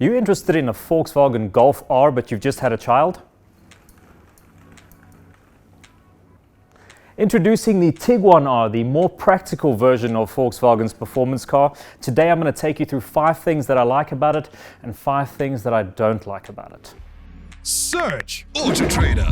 Are you interested in a Volkswagen Golf R but you've just had a child? Introducing the Tiguan R, the more practical version of Volkswagen's performance car. Today I'm going to take you through 5 things that I like about it and 5 things that I don't like about it. Search Auto Trader.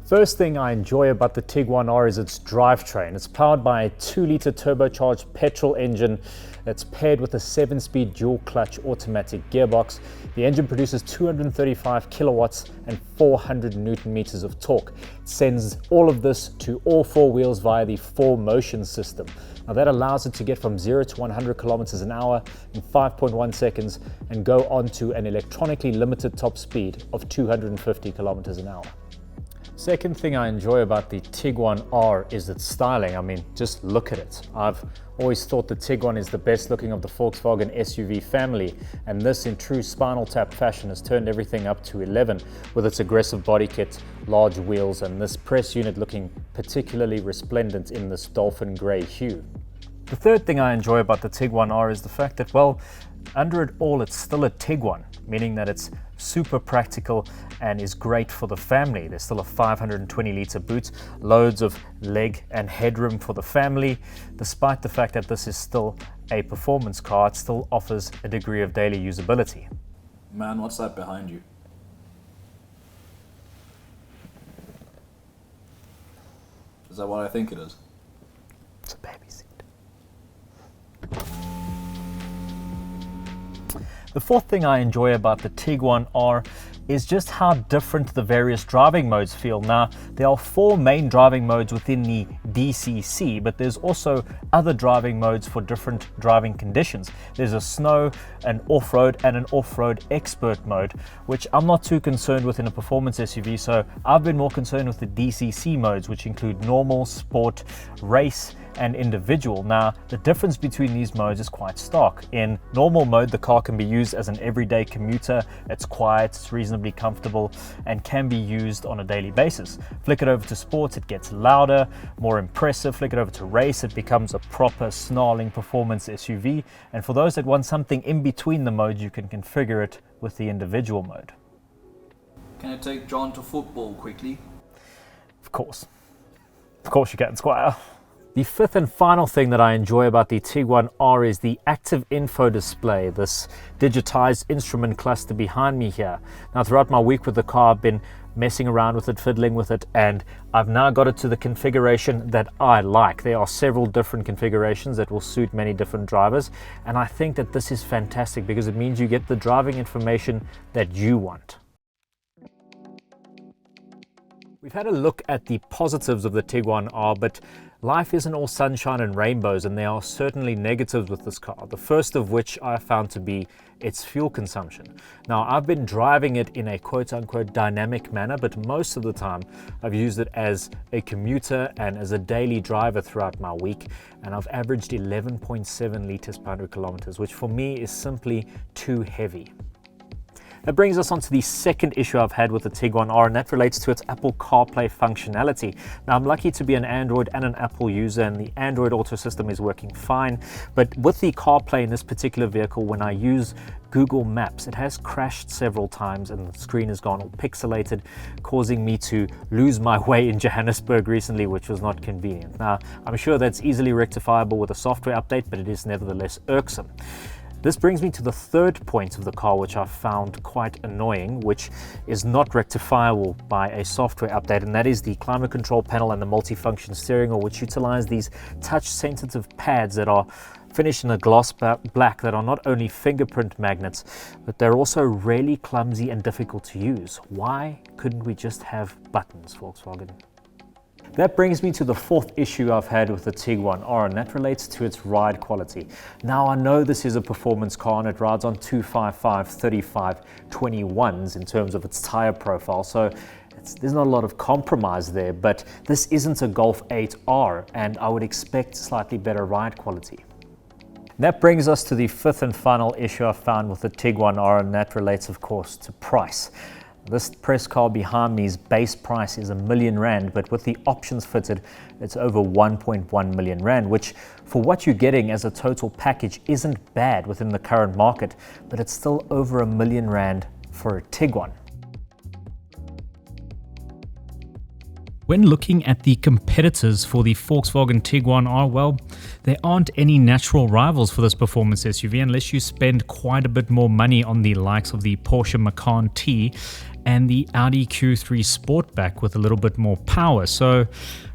First thing I enjoy about the Tiguan R is its drivetrain. It's powered by a 2-litre turbocharged petrol engine that's paired with a 7-speed dual-clutch automatic gearbox. The engine produces 235 kilowatts and 400 newton meters of torque. It sends all of this to all 4 wheels via the 4Motion system. Now that allows it to get from 0 to 100 kilometers an hour in 5.1 seconds and go on to an electronically limited top speed of 250 kilometers an hour. Second thing I enjoy about the Tiguan R is its styling. I mean, just look at it. I've always thought the Tiguan is the best looking of the Volkswagen SUV family, and this in true Spinal Tap fashion has turned everything up to 11 with its aggressive body kit, large wheels, and this press unit looking particularly resplendent in this dolphin grey hue. The third thing I enjoy about the Tiguan R is the fact that, well, under it all, it's still a Tiguan, meaning that it's super practical and is great for the family. There's still a 520-litre boot, loads of leg and headroom for the family. Despite the fact that this is still a performance car, it still offers a degree of daily usability. Man, what's that behind you? Is that what I think it is? It's a baby seat. The fourth thing I enjoy about the Tiguan R is just how different the various driving modes feel. Now, there are 4 main driving modes within the DCC, but there's also other driving modes for different driving conditions. There's a snow, an off-road, and an off-road expert mode, which I'm not too concerned with in a performance SUV, so I've been more concerned with the DCC modes, which include normal, sport, race, and individual. Now, the difference between these modes is quite stark. In normal mode, the car can be used as an everyday commuter. It's quiet, it's reasonably comfortable, and can be used on a daily basis. Flick it over to sports, it gets louder, more impressive. Flick it over to race, it becomes a proper snarling performance SUV. And for those that want something in between the modes, you can configure it with the individual mode. Can I take John to football quickly? Of course you can, Squire. The fifth and final thing that I enjoy about the Tiguan R is the active info display, this digitized instrument cluster behind me here. Now, throughout my week with the car, I've been messing around with it, fiddling with it, and I've now got it to the configuration that I like. There are several different configurations that will suit many different drivers, and I think that this is fantastic because it means you get the driving information that you want. We've had a look at the positives of the Tiguan R, but life isn't all sunshine and rainbows, and there are certainly negatives with this car. The first of which I found to be its fuel consumption. Now, I've been driving it in a quote-unquote dynamic manner, but most of the time I've used it as a commuter and as a daily driver throughout my week, and I've averaged 11.7 liters per 100 kilometers, which for me is simply too heavy. That brings us on to the second issue I've had with the Tiguan R, and that relates to its Apple CarPlay functionality. Now, I'm lucky to be an Android and an Apple user, and the Android Auto system is working fine. But with the CarPlay in this particular vehicle, when I use Google Maps, it has crashed several times and the screen has gone all pixelated, causing me to lose my way in Johannesburg recently, which was not convenient. Now, I'm sure that's easily rectifiable with a software update, but it is nevertheless irksome. This brings me to the third point of the car, which I found quite annoying, which is not rectifiable by a software update, and that is the climate control panel and the multifunction steering wheel, which utilize these touch-sensitive pads that are finished in a gloss black that are not only fingerprint magnets, but they're also really clumsy and difficult to use. Why couldn't we just have buttons, Volkswagen? That brings me to the fourth issue I've had with the Tiguan R, and that relates to its ride quality. Now, I know this is a performance car and it rides on 255/35/21s in terms of its tire profile, so there's not a lot of compromise there, but this isn't a Golf 8R, and I would expect slightly better ride quality. That brings us to the fifth and final issue I found with the Tiguan R, and that relates, of course, to price. This press car behind me's base price is R1 million, but with the options fitted, it's over 1.1 million rand, which for what you're getting as a total package isn't bad within the current market, but it's still over R1 million for a Tiguan. When looking at the competitors for the Volkswagen Tiguan R, well, there aren't any natural rivals for this performance SUV unless you spend quite a bit more money on the likes of the Porsche Macan T and the Audi Q3 Sportback with a little bit more power. So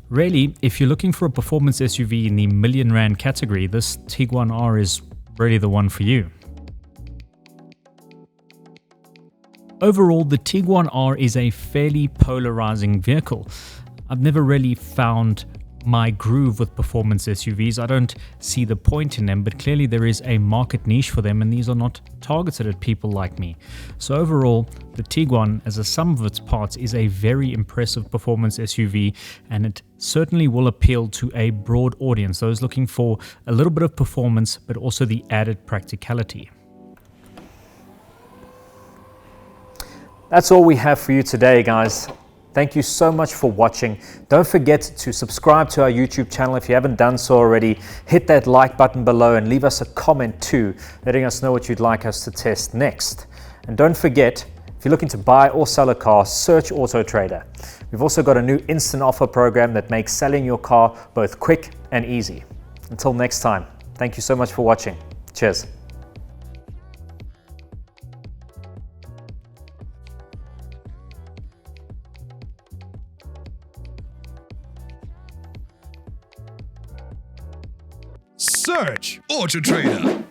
really, if you're looking for a performance SUV in the R1 million category, this Tiguan R is really the one for you. Overall, the Tiguan R is a fairly polarizing vehicle. I've never really found my groove with performance SUVs. I don't see the point in them, but clearly there is a market niche for them, and these are not targeted at people like me. So overall, the Tiguan, as a sum of its parts, is a very impressive performance SUV, and it certainly will appeal to a broad audience, those looking for a little bit of performance, but also the added practicality. That's all we have for you today, guys. Thank you so much for watching. Don't forget to subscribe to our YouTube channel if you haven't done so already. Hit that like button below and leave us a comment too, letting us know what you'd like us to test next. And don't forget, if you're looking to buy or sell a car, search Auto Trader. We've also got a new instant offer program that makes selling your car both quick and easy. Until next time, thank you so much for watching. Cheers. Search Auto Trader.